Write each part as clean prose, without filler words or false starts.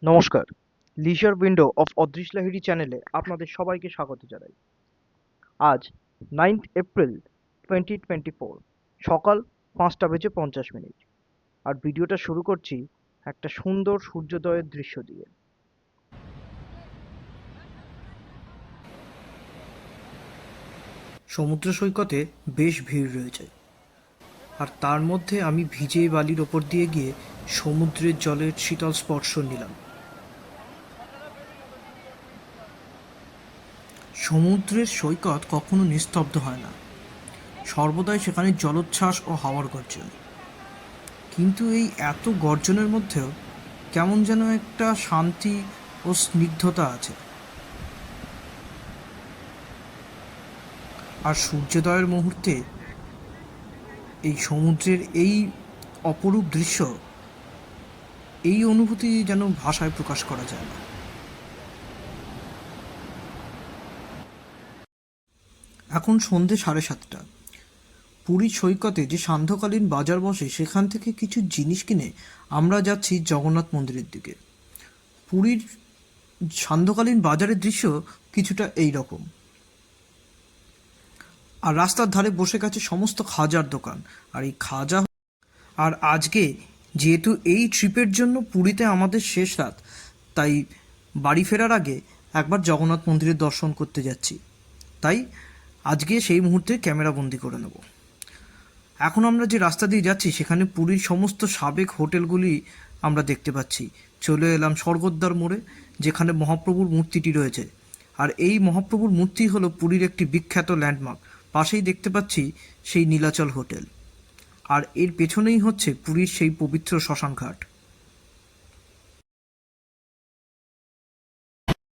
নমস্কার, লিজার window of অদৃশ লাহিড়ী চ্যানেলে আপনাদের সবাইকে স্বাগত জানাই। আজ 9th এপ্রিল 2024 সকাল 5:50 আর ভিডিওটা শুরু করছি একটা সুন্দর সূর্যোদয়ের দৃশ্য দিয়ে। সমুদ্র সৈকতে বেশ ভিড় রয়েছে, আর তার মধ্যে আমি ভিজে বালির ওপর দিয়ে গিয়ে সমুদ্রের জলের শীতল স্পর্শ নিলাম। সমুদ্রের সৈকত কখনো নিস্তব্ধ হয় না, সর্বদাই সেখানে জলোচ্ছ্বাস ও হাওয়ার গর্জন। কিন্তু এই এত গর্জনের মধ্যেও কেমন যেন একটা শান্তি ও স্নিগ্ধতা আছে। আর সূর্যোদয়ের মুহূর্তে এই সমুদ্রের এই অপরূপ দৃশ্য, এই অনুভূতি যেন ভাষায় প্রকাশ করা যায় না। এখন সন্ধে 7:30। পুরী সৈকতে যে সান্ধ্যকালীন বাজার বসে সেখান থেকে কিছু জিনিস কিনে আমরা যাচ্ছি জগন্নাথ মন্দিরের দিকে। পুরীর সান্ধ্যকালীন বাজারের দৃশ্য কিছুটা এই রকম। আর রাস্তার ধারে বসে গেছে সমস্ত খাজার দোকান। আর এই খাজা, আর আজকে যেহেতু এই ট্রিপের জন্য পুরীতে আমাদের শেষ রাত, তাই বাড়ি ফেরার আগে একবার জগন্নাথ মন্দিরের দর্শন করতে যাচ্ছি। তাই আজকে সেই মুহূর্তে ক্যামেরা বন্দি করে নেব। এখন আমরা যে রাস্তা দিয়ে যাচ্ছি সেখানে পুরীর সমস্ত সাবেক হোটেলগুলি আমরা দেখতে পাচ্ছি। চলে এলাম স্বর্গদ্বার মোড়ে, যেখানে মহাপ্রভুর মূর্তিটি রয়েছে। আর এই মহাপ্রভুর মূর্তি হলো পুরীর একটি বিখ্যাত ল্যান্ডমার্ক। পাশেই দেখতে পাচ্ছি সেই নীলাচল হোটেল, আর এর পেছনেই হচ্ছে পুরীর সেই পবিত্র শ্মশানঘাট।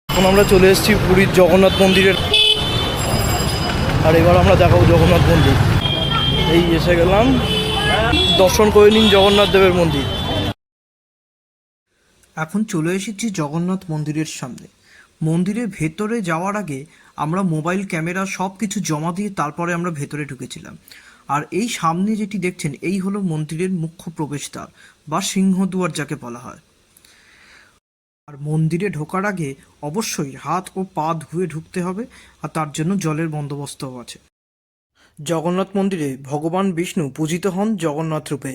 এখন আমরা চলে এসেছি পুরীর জগন্নাথ মন্দিরের, আর এবার আমরা দেখাবো জগন্নাথ মন্দির। এই এসে গেলাম, দর্শন করে নিন জগন্নাথ দেবের মন্দির। এখন চলে এসেছি জগন্নাথ মন্দিরের সামনে। মন্দিরের ভেতরে যাওয়ার আগে আমরা মোবাইল ক্যামেরা সব কিছু জমা দিয়ে তারপরে আমরা ভেতরে ঢুকেছিলাম। আর এই সামনে যেটি দেখছেন এই হলো মন্দিরের মুখ্য প্রবেশদ্বার বা সিংহদুয়ার যাকে বলা হয়। আর মন্দিরে ঢোকার আগে অবশ্যই হাত ও পা ধুয়ে ঢুকতে হবে, আর তার জন্য জলের বন্দোবস্তও আছে। জগন্নাথ মন্দিরে ভগবান বিষ্ণু পূজিত হন জগন্নাথ রূপে।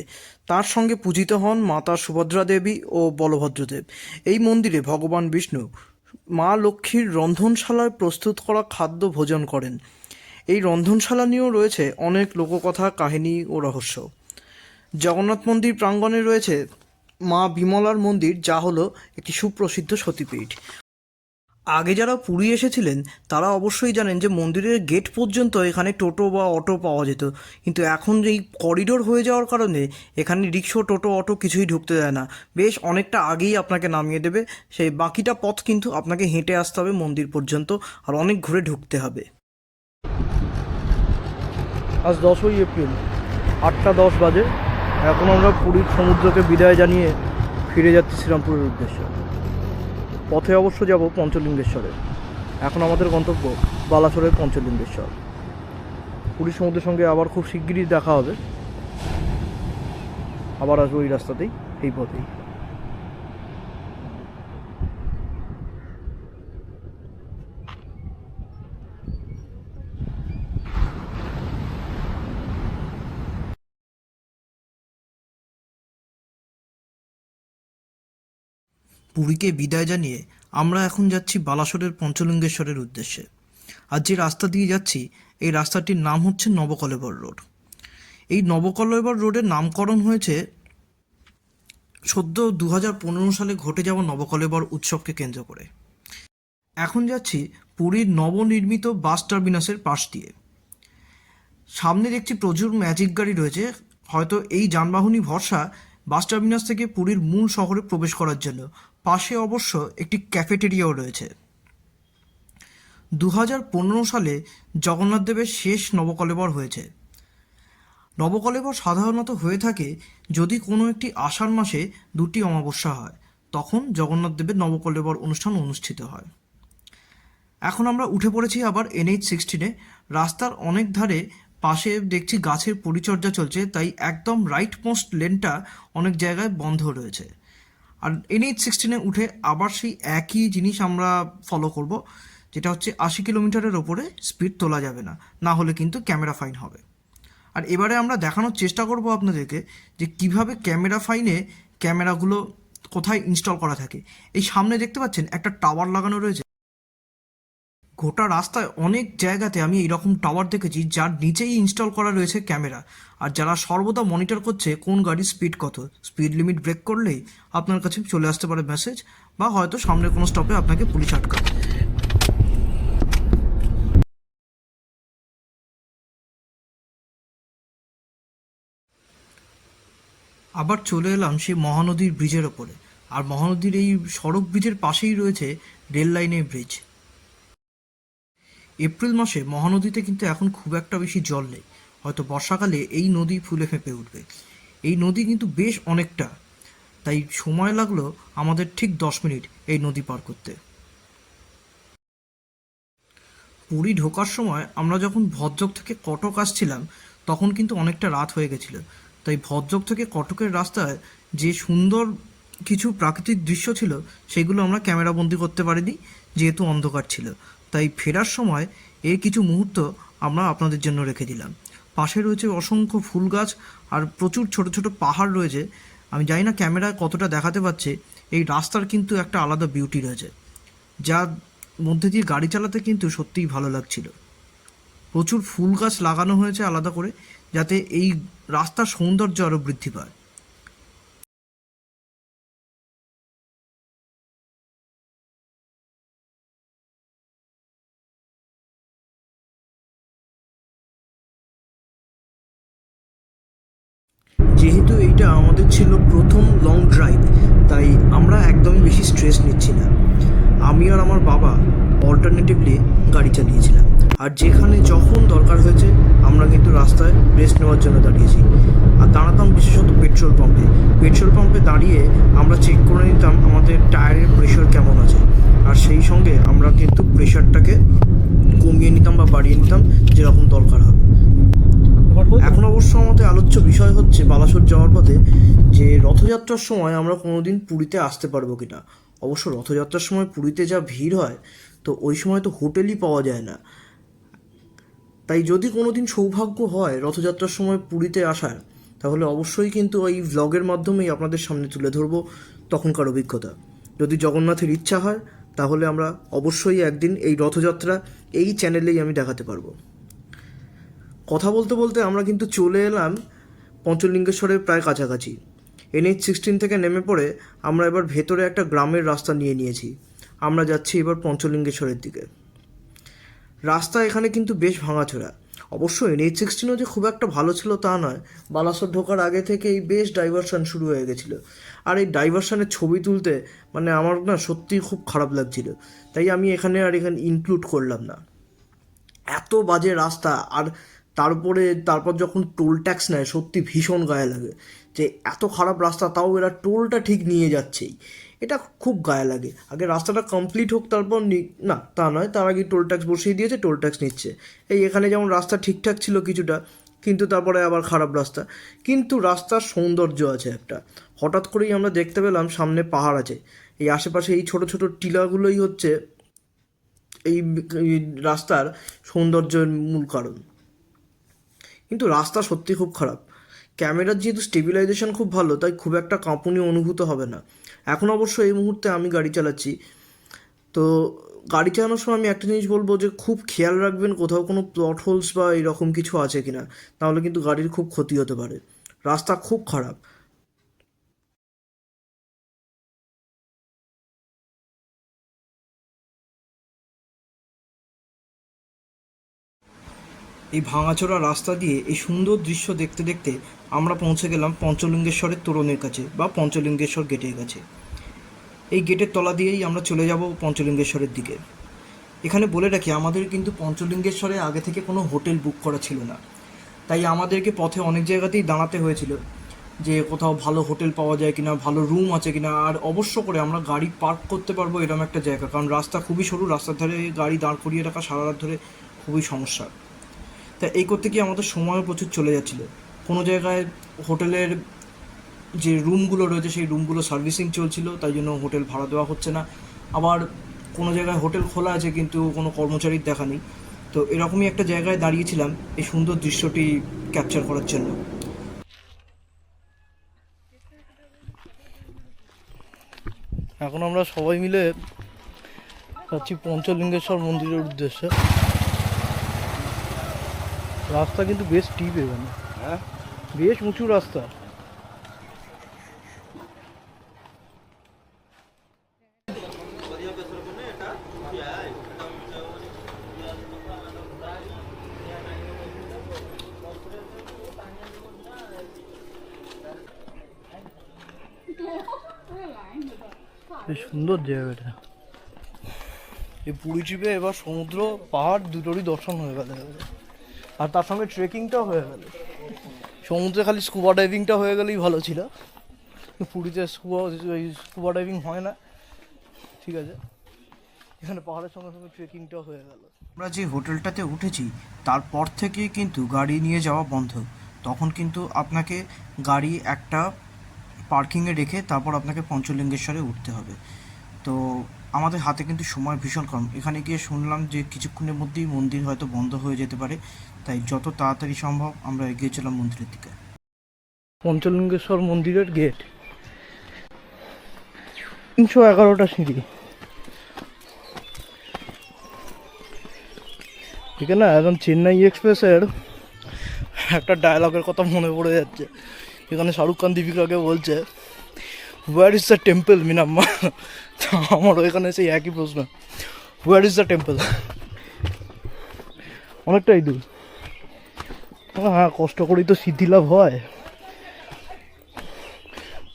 তার সঙ্গে পূজিত হন মাতা সুভদ্রা দেবী ও বলভদ্রদেব। এই মন্দিরে ভগবান বিষ্ণু মা লক্ষ্মীর রন্ধনশালায় প্রস্তুত করা খাদ্য ভোজন করেন। এই রন্ধনশালা নিয়েও রয়েছে অনেক লোককথা, কাহিনী ও রহস্য। জগন্নাথ মন্দির প্রাঙ্গণে রয়েছে মা বিমলার মন্দির, যা হলো একটি সুপ্রসিদ্ধ সতীপীঠ। আগে যারা পুরী এসেছিলেন তারা অবশ্যই জানেন যে মন্দিরের গেট পর্যন্ত এখানে টোটো বা অটো পাওয়া যেত, কিন্তু এখন এই করিডোর হয়ে যাওয়ার কারণে এখানে রিক্সা, টোটো, অটো কিছুই ঢুকতে দেয় না। বেশ অনেকটা আগেই আপনাকে নামিয়ে দেবে, সেই বাকিটা পথ কিন্তু আপনাকে হেঁটে আসতে হবে মন্দির পর্যন্ত, আর অনেক ঘুরে ঢুকতে হবে। আজ 10ই এপ্রিল, 8:10 বাজে। এখন আমরা পুরীর সমুদ্রকে বিদায় জানিয়ে ফিরে যাচ্ছি শ্রীরামপুরের উদ্দেশ্যে। পথে অবশ্য যাব পঞ্চলিঙ্গেশ্বরে। এখন আমাদের গন্তব্য বালাসোরের পঞ্চলিঙ্গেশ্বর। পুরীর সমুদ্রের সঙ্গে আবার খুব শিগগিরই দেখা হবে। আবার আসবো এই রাস্তাতেই, এই পথেই। পুরীকে বিদায় জানিয়ে আমরা এখন যাচ্ছি বালাসোরের পঞ্চলিঙ্গেশ্বরের উদ্দেশ্যে। আর যে রাস্তা দিয়ে যাচ্ছি এই রাস্তাটির নাম হচ্ছে নবকলেবর রোড। এই নবকলেবর রোডের নামকরণ হয়েছে সদ্য 2015 সালে ঘটে যাওয়া নবকলেবর উৎসবকে কেন্দ্র করে। এখন যাচ্ছি পুরীর নবনির্মিত বাস টার্মিনাসের পাশ দিয়ে। সামনে দেখছি প্রচুর ম্যাজিক গাড়ি রয়েছে, হয়তো এই যানবাহনই ভরসা বাস টার্মিনাস থেকে পুরীর মূল শহরে প্রবেশ করার জন্য। পাশে অবশ্য একটি ক্যাফেটেরিয়াও রয়েছে। 2015 সালে জগন্নাথ দেবের শেষ নবকলেবর হয়েছে। নবকলেবর সাধারণত হয়ে থাকে যদি কোনো একটি আষাঢ় মাসে 2টি অমাবস্যা হয়, তখন জগন্নাথ দেবের নবকলেবর অনুষ্ঠান অনুষ্ঠিত হয়। এখন আমরা উঠে পড়েছি আবার NH-16-এ। রাস্তার অনেক ধারে পাশে দেখছি গাছের পরিচর্যা চলছে, তাই একদম রাইট মোস্ট লেনটা অনেক জায়গায় বন্ধ রয়েছে। আর NH-16 উঠে আবার সেই একই জিনিস আমরা ফলো করব, যেটা হচ্ছে 80 কিলোমিটারের ওপরে স্পিড তোলা যাবে না, না হলে কিন্তু ক্যামেরা ফাইন হবে। আর এবারে আমরা দেখানোর চেষ্টা করব আপনাদেরকে যে কিভাবে ক্যামেরা ফাইনে ক্যামেরাগুলো কোথায় ইনস্টল করা থাকে। এই সামনে দেখতে পাচ্ছেন একটা টাওয়ার লাগানো রয়েছে। গোটা রাস্তায় অনেক জায়গাতে আমি এইরকম টাওয়ার দেখেছি যার নিচেই ইনস্টল করা রয়েছে ক্যামেরা, আর যারা সর্বদা মনিটর করছে কোন গাড়ির স্পিড কত, স্পিড লিমিট ব্রেক করলেই আপনার কাছে চলে আসতে পারে মেসেজ, বা হয়তো সামনের কোনো স্টপে আপনাকে পুলিশ আটকাবে। আবার চলে এলাম সেই মহানদীর ব্রিজের ওপরে, আর মহানদীর এই সড়ক ব্রিজের পাশেই রয়েছে রেল লাইনের ব্রিজ। এপ্রিল মাসে মহানদীতে কিন্তু এখন খুব একটা বেশি জল নেই, হয়তো বর্ষাকালে এই নদী ফুলে ফেঁপে উঠবে। এই নদী কিন্তু বেশ অনেকটা, তাই সময় লাগলো আমাদের ঠিক 10 মিনিট এই নদী পার করতে। পুরী ঢোকার সময় আমরা যখন ভদ্রক থেকে কটক আসছিলাম তখন কিন্তু অনেকটা রাত হয়ে গেছিল, তাই ভদ্রক থেকে কটকের রাস্তায় যে সুন্দর কিছু প্রাকৃতিক দৃশ্য ছিল সেগুলো আমরা ক্যামেরাবন্দি করতে পারিনি, যেহেতু অন্ধকার ছিল। তাই ফেরার সময় এর কিছু মুহূর্ত আমরা আপনাদের জন্য রেখে দিলাম। পাশে রয়েছে অসংখ্য ফুল গাছ আর প্রচুর ছোট ছোট পাহাড় রয়েছে। আমি জানি না ক্যামেরায় কতটা দেখাতে পারছে, এই রাস্তার কিন্তু একটা আলাদা বিউটি রয়েছে, যা মধ্যে দিয়ে গাড়ি চালাতে কিন্তু সত্যিই ভালো লাগছিল। প্রচুর ফুল গাছ লাগানো হয়েছে আলাদা করে, যাতে এই রাস্তার সৌন্দর্য আরও বৃদ্ধি পায়। যেহেতু এইটা আমাদের ছিল প্রথম লং ড্রাইভ, তাই আমরা একদমই বেশি স্ট্রেস নিচ্ছি না। আমি আর আমার বাবা অল্টারনেটিভলি গাড়ি চালিয়েছিলাম, আর যেখানে যখন দরকার হয়েছে আমরা কিন্তু রাস্তায় রেস্ট নেওয়ার জন্য দাঁড়িয়েছি। আর দাঁড়াতাম বিশেষত পেট্রোল পাম্পে দাঁড়িয়ে আমরা চেক করে নিতাম আমাদের টায়ারের প্রেশার কেমন আছে, আর সেই সঙ্গে আমরা কিন্তু প্রেশারটাকে কমিয়ে নিতাম বা বাড়িয়ে নিতাম যেরকম দরকার হবে। এখন অবশ্য আমাদের আলোচ্য বিষয় হচ্ছে বালাসোর যাওয়ার পথে যে রথযাত্রার সময় আমরা কোনোদিন পুরীতে আসতে পারবো কিনা। অবশ্য রথযাত্রার সময় পুরীতে যা ভিড় হয়, তো ওই সময় তো হোটেলই পাওয়া যায় না। তাই যদি কোনোদিন সৌভাগ্য হয় রথযাত্রার সময় পুরীতে আসার, তাহলে অবশ্যই কিন্তু এই ভ্লগের মাধ্যমেই আপনাদের সামনে তুলে ধরবো তখনকার অভিজ্ঞতা। যদি জগন্নাথের ইচ্ছা হয় তাহলে আমরা অবশ্যই একদিন এই রথযাত্রা এই চ্যানেলেই আমি দেখাতে পারবো। কথা বলতে বলতে আমরা কিন্তু চলে এলাম পঞ্চলিঙ্গেশ্বরের প্রায় কাছাকাছি। NH-16 থেকে নেমে পড়ে আমরা এবার ভেতরে একটা গ্রামের রাস্তা নিয়েছি। আমরা যাচ্ছি এবার পঞ্চলিঙ্গেশ্বরের দিকে। রাস্তা এখানে কিন্তু বেশ ভাঙাচোরা। অবশ্য NH-16ও যে খুব একটা ভালো ছিল তা নয়, বালাসোর ঢোকার আগে থেকেই বেশ ডাইভারশন শুরু হয়ে গেছিলো। আর এই ডাইভারশনের ছবি তুলতে মানে আমার না সত্যিই খুব খারাপ লাগছিল, তাই আমি এখানে ইনক্লুড করলাম না। এত বাজে রাস্তা, আর তারপর যখন টোল ট্যাক্স নেয় সত্যি ভীষণ গায়ে লাগে যে এত খারাপ রাস্তা তাও এরা টোলটা ঠিক নিয়ে যাচ্ছেই, এটা খুব গায়ে লাগে। আগে রাস্তাটা কমপ্লিট হোক তারপর না, তা নয়, তার আগে টোল ট্যাক্স বসিয়ে দিয়েছে, টোল ট্যাক্স নিচ্ছে। এই এখানে যেমন রাস্তা ঠিকঠাক ছিল কিছুটা, কিন্তু তারপরে আবার খারাপ রাস্তা। কিন্তু রাস্তার সৌন্দর্য আছে একটা। হঠাৎ করেই আমরা দেখতে পেলাম সামনে পাহাড় আছে, এই আশেপাশে এই ছোট ছোট টিলাগুলোই হচ্ছে এই রাস্তার সৌন্দর্যের মূল কারণ। কিন্তু রাস্তা সত্যি খুব খারাপ। ক্যামেরার যেহেতু স্টেবিলাইজেশন খুব ভালো, তাই খুব একটা কাঁপুনি অনুভূত হবে না। এখন অবশ্য এই মুহূর্তে আমি গাড়ি চালাচ্ছি, তো গাড়ি চালানোর সময় আমি একটা জিনিস বলবো যে খুব খেয়াল রাখবেন কোথাও কোনো প্লট হোলস বা এরকম কিছু আছে কিনা, তাহলে কিন্তু গাড়ির খুব ক্ষতি হতে পারে। রাস্তা খুব খারাপ। এই ভাঙাচোরা রাস্তা দিয়ে এই সুন্দর দৃশ্য দেখতে দেখতে আমরা পৌঁছে গেলাম পঞ্চলিঙ্গেশ্বরের তোরণের কাছে বা পঞ্চলিঙ্গেশ্বর গেটের কাছে। এই গেটের তলা দিয়েই আমরা চলে যাব পঞ্চলিঙ্গেশ্বরের দিকে। এখানে বলে রাখি, আমাদের কিন্তু পঞ্চলিঙ্গেশ্বরে আগে থেকে কোনো হোটেল বুক করা ছিল না, তাই আমাদেরকে পথে অনেক জায়গাতেই দাঁড়াতে হয়েছিল যে কোথাও ভালো হোটেল পাওয়া যায় কিনা, ভালো রুম আছে কিনা, আর অবশ্য করে আমরা গাড়ি পার্ক করতে পারবো এরকম একটা জায়গা, কারণ রাস্তা খুবই সরু, রাস্তার ধারে গাড়ি দাঁড় করিয়ে রাখা সারা রাত ধরে খুবই সমস্যা। তা এই করতে গিয়ে আমাদের সময়ও প্রচুর চলে যাচ্ছিলো। কোনো জায়গায় হোটেলের যে রুমগুলো রয়েছে সেই রুমগুলো সার্ভিসিং চলছিল, তাই জন্য হোটেল ভাড়া দেওয়া হচ্ছে না। আবার কোনো জায়গায় হোটেল খোলা আছে কিন্তু কোনো কর্মচারীর দেখা নেই। তো এরকমই একটা জায়গায় দাঁড়িয়েছিলাম এই সুন্দর দৃশ্যটি ক্যাপচার করার জন্য। এখন আমরা সবাই মিলে যাচ্ছি পঞ্চলিঙ্গেশ্বর মন্দিরের উদ্দেশ্যে। রাস্তা কিন্তু বেশ স্টিপ, এখানে বেশ উঁচু রাস্তা। বেশ সুন্দর জায়গাটা। এই পুরী ট্রিপে এবার সমুদ্র পাহাড় দুটোরই দর্শন হয়ে গেল, আর তার সঙ্গে ট্রেকিংটাও হয়ে গেল। সমুদ্রে খালি স্কুবা ডাইভিংটা হয়ে গেলেই ভালো ছিল, পুরীতে স্কুবা ডাইভিং হয় না। ঠিক আছে, এখানে পাহাড়ের সঙ্গে সঙ্গে ট্রেকিংটাও হয়ে গেল। আমরা যে হোটেলটাতে উঠেছি তারপর থেকে কিন্তু গাড়ি নিয়ে যাওয়া বন্ধ। তখন কিন্তু আপনাকে গাড়ি একটা পার্কিংয়ে রেখে তারপর আপনাকে পঞ্চলিঙ্গেশ্বরে উঠতে হবে। তো আমাদের হাতে কিন্তু সময় ভীষণ কম। এখানে গিয়ে শুনলাম যে কিছুক্ষণের মধ্যেই মন্দির হয়তো বন্ধ হয়ে যেতে পারে, তাই যত তাড়াতাড়ি সম্ভব আমরা এগিয়ে চলাম মন্দিরের দিকে। পঞ্চলিঙ্গেশ্বর মন্দিরের গেট, 311টা সিঁড়ি। ঠিক না, এখন চেন্নাই এক্সপ্রেসের একটা ডায়লগের কথা মনে পড়ে যাচ্ছে। এখানে শাহরুখ খান দীপিকাকে বলছে, where is the temple Meenamma? আমারও এখানে সেই একই প্রশ্ন, হোয়ার ইজ দ্য টেম্পল? অনেকটাই দূর। হ্যাঁ, কষ্ট করেই তো সিদ্ধি লাভ হয়,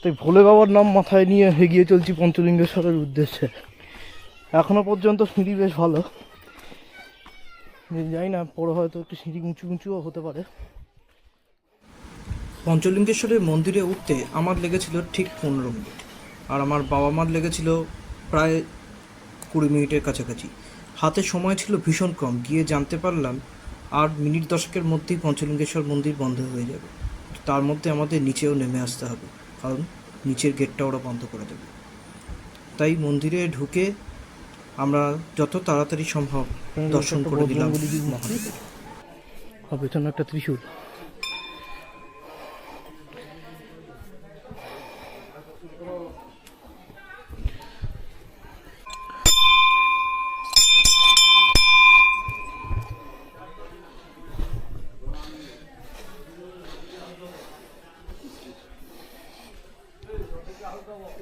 তাই ভোলে বাবার নাম মাথায় নিয়ে এগিয়ে চলছি পঞ্চলিঙ্গেশ্বরের উদ্দেশ্যে। এখনো পর্যন্ত সিঁড়ি বেশ ভালো, জানি না পরে হয়তো একটু সিঁড়ি উঁচু উঁচুও হতে পারে। পঞ্চলিঙ্গেশ্বরের মন্দিরে উঠতে আমার লেগেছিল ঠিক 15 মিনিট, আর আমার বাবা মার লেগেছিল প্রায় 20 মিনিটের কাছাকাছি। হাতে সময় ছিল ভীষণ কম, গিয়ে জানতে পারলাম আর মিনিট 10-এর মধ্যেই পঞ্চলিঙ্গেশ্বর মন্দির বন্ধ হয়ে যাবে। তার মধ্যে আমাদের নিচেও নেমে আসতে হবে, কারণ নিচের গেটটা ওরা বন্ধ করে দেবে। তাই মন্দিরে ঢুকে আমরা যত তাড়াতাড়ি সম্ভব দর্শন করে দিলাম মহাদেবের। আর পেছনে একটা ত্রিশূল।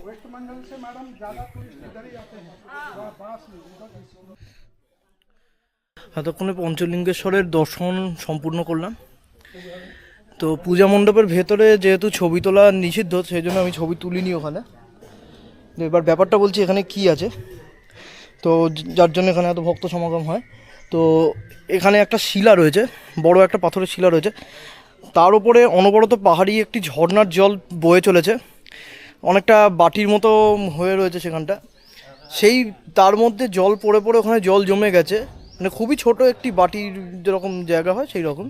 वेस्ट मंडल से मैडम ज़्यादा टूरिस्ट इधर ही आते हैं, बास में उधर। এতক্ষণে পঞ্চলিঙ্গেশ্বরের দর্শন সম্পূর্ণ করলাম। তো পূজা মণ্ডপের ভেতরে যেহেতু ছবি তোলা নিষিদ্ধ, সেই জন্য আমি ছবি তুলিনি ওখানে। তো এবার ব্যাপারটা বলছি এখানে কি আছে, তো যার জন্য এখানে এত ভক্ত সমাগম হয়। তো এখানে একটা শিলা রয়েছে, বড় একটা পাথরের শিলা রয়েছে, তার উপরে অনবরত পাহাড়ি একটি ঝর্ণার জল বয়ে চলেছে, অনেকটা বাটির মতো হয়ে রয়েছে সেখানটা। সেই তার মধ্যে জল পড়ে পড়ে ওখানে জল জমে গেছে, মানে খুবই ছোট একটি বাটির যেরকম জায়গা হয় সেই রকম।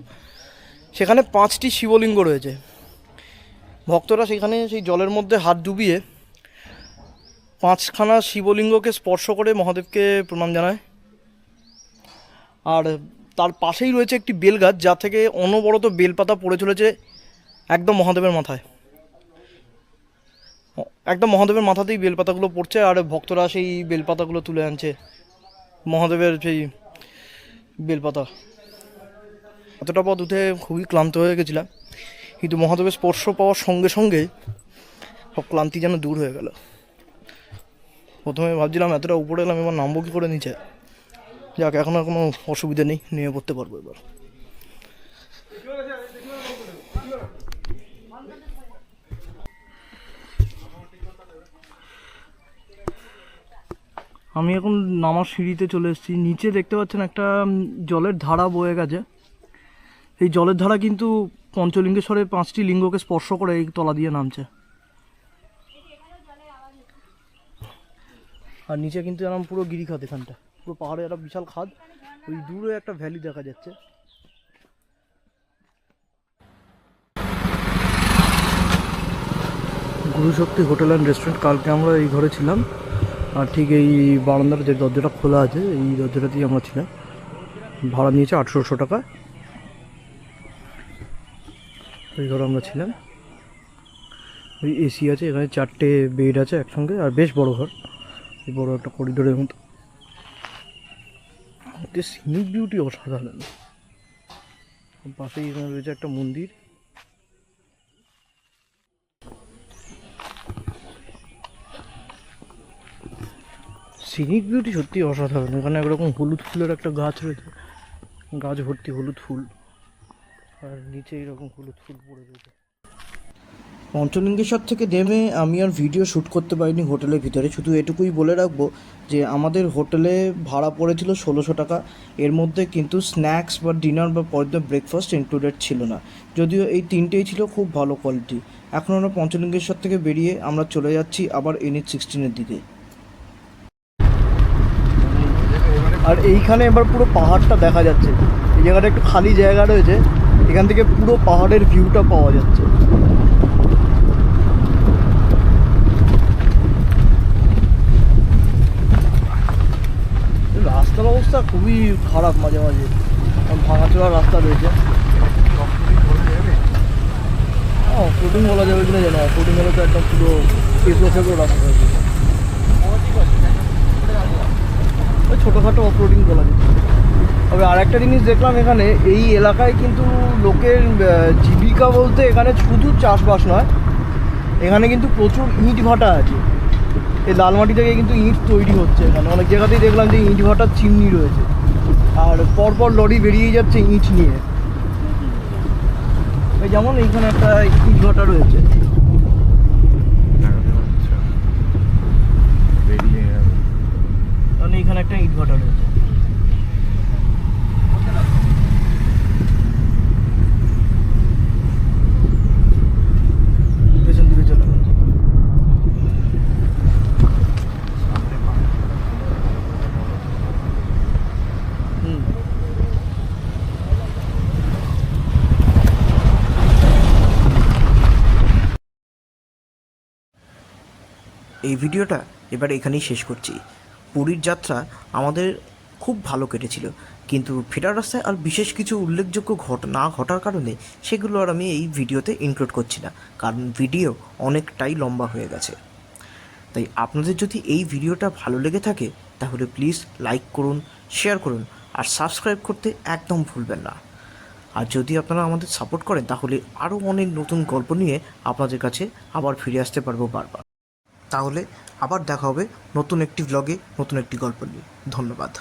সেখানে 5টি শিবলিঙ্গ রয়েছে। ভক্তরা সেখানে সেই জলের মধ্যে হাত ডুবিয়ে 5খানা শিবলিঙ্গকে স্পর্শ করে মহাদেবকে প্রণাম জানায়। আর তার পাশেই রয়েছে একটি বেলগাছ, যা থেকে অনবরত বেলপাতা পড়ে চলেছে একদম মহাদেবের মাথায়। একদম মহাদেবের মাথাতেই বেলপাতাগুলো পড়ছে, আর ভক্তরা সেই বেলপাতাগুলো তুলে আনছে, মহাদেবের সেই বেলপাতা। এতটা পথ উঠে খুবই ক্লান্ত হয়ে গেছিলাম, কিন্তু মহাদেবের স্পর্শ পাওয়ার সঙ্গে সঙ্গে সব ক্লান্তি যেন দূর হয়ে গেল। প্রথমে ভাবছিলাম এতটা উপরে এলাম, এবার নামবো কী করে নিচে। যাক, এখন আর কোনো অসুবিধা নেই, নিয়ে পড়তে পারবো এবার। আমি এখন নামার সিঁড়িতে চলে এসেছি। নিচে দেখতে পাচ্ছেন একটা জলের ধারা বয়ে গেছে। এই জলের ধারা কিন্তু পঞ্চলিঙ্গেশ্বরের 5টি লিঙ্গকে স্পর্শ করে এই তলা দিয়ে নামছে। আর নিচে কিন্তু এরকম পুরো গিরিখাত, এখানটা পুরো পাহাড়ে একটা বিশাল খাদ, ওই দূরে একটা ভ্যালি দেখা যাচ্ছে। গুরুশক্তি হোটেল অ্যান্ড রেস্টুরেন্ট। কালকে আমরা এই ঘরে ছিলাম, আর ঠিক এই বারান্দার যে দরজাটা খোলা আছে এই দরজাটাতেই আমরা ছিলাম। ভাড়া নিয়েছে 1800 টাকা। এই ঘরে আমরা ছিলাম। ওই এসি আছে, এখানে 4টে বেড আছে একসঙ্গে, আর বেশ বড় ঘর, বড় একটা করিডোরের মতো। সিনিক বিউটি অসাধারণ। পাশেই এখানে রয়েছে একটা মন্দির। সিনিক বিউটি সত্যি অসাধারণ। এখানে একরকম হলুদ ফুলের একটা গাছ রয়েছে, গাছ ভর্তি হলুদ ফুল, আর নিচে এরকম হলুদ ফুল পড়ে রয়েছে। পঞ্চলিঙ্গেশ্বর থেকে নেমে আমি আর ভিডিও শ্যুট করতে পারিনি হোটেলের ভিতরে। শুধু এটুকুই বলে রাখবো যে আমাদের হোটেলে ভাড়া পড়েছিল 1600 টাকা। এর মধ্যে কিন্তু স্ন্যাক্স বা ডিনার বা পরের ব্রেকফাস্ট ইনক্লুডেড ছিল না, যদিও এই তিনটেই ছিল খুব ভালো কোয়ালিটি। এখন আমরা পঞ্চলিঙ্গেশ্বর থেকে বেরিয়ে আমরা চলে যাচ্ছি আবার NH-16-এর দিকে। আর এইখানে এবার পুরো পাহাড়টা দেখা যাচ্ছে। এই জায়গাটা একটু খালি জায়গা রয়েছে, এখান থেকে পুরো পাহাড়ের ভিউটা পাওয়া যাচ্ছে। রাস্তার অবস্থা খুবই খারাপ, মাঝে মাঝে ভাঙাচোরা রাস্তা রয়েছে। অফরোডিং বলা যাবে কিনা জানো, অফরোডিং হলে তো একদম পুরো ফেঁকো রাস্তা রয়েছে। ছোটোখাটো অফরোডিং বলা যায়। তবে আর একটা জিনিস দেখলাম, এখানে এই এলাকায় কিন্তু লোকের জীবিকা বলতে এখানে শুধু চাষবাস নয়, এখানে কিন্তু প্রচুর ইট ভাটা আছে। এই লালমাটি থেকে কিন্তু ইট তৈরি হচ্ছে। এখানে অনেক জায়গাতেই দেখলাম যে ইট ভাটার চিমনি রয়েছে, আর পরপর লরি বেরিয়ে যাচ্ছে ইট নিয়ে। এই যেমন এইখানে একটা ইট ভাটা রয়েছে, মানে এখানে একটা ইট ভাটা রয়েছে। পেছন দিকে চলে গেল। এই ভিডিওটা এবার এখানেই শেষ করছি। পুরীর যাত্রা আমাদের খুব ভালো কেটেছিল, কিন্তু ফেরার রাস্তায় আর বিশেষ কিছু উল্লেখযোগ্য না ঘটার কারণে সেগুলো আর আমি এই ভিডিওতে ইনক্লুড করছি না, কারণ ভিডিও অনেকটাই লম্বা হয়ে গেছে। তাই আপনাদের যদি এই ভিডিওটা ভালো লেগে থাকে তাহলে প্লিজ লাইক করুন, শেয়ার করুন, আর সাবস্ক্রাইব করতে একদম ভুলবেন না। আর যদি আপনারা আমাদের সাপোর্ট করেন তাহলে আরও অনেক নতুন গল্প নিয়ে আপনাদের কাছে আবার ফিরে আসতে পারবো বারবার। তাহলে আবার দেখা হবে নতুন একটি ব্লগে, নতুন একটি গল্প নিয়ে। ধন্যবাদ।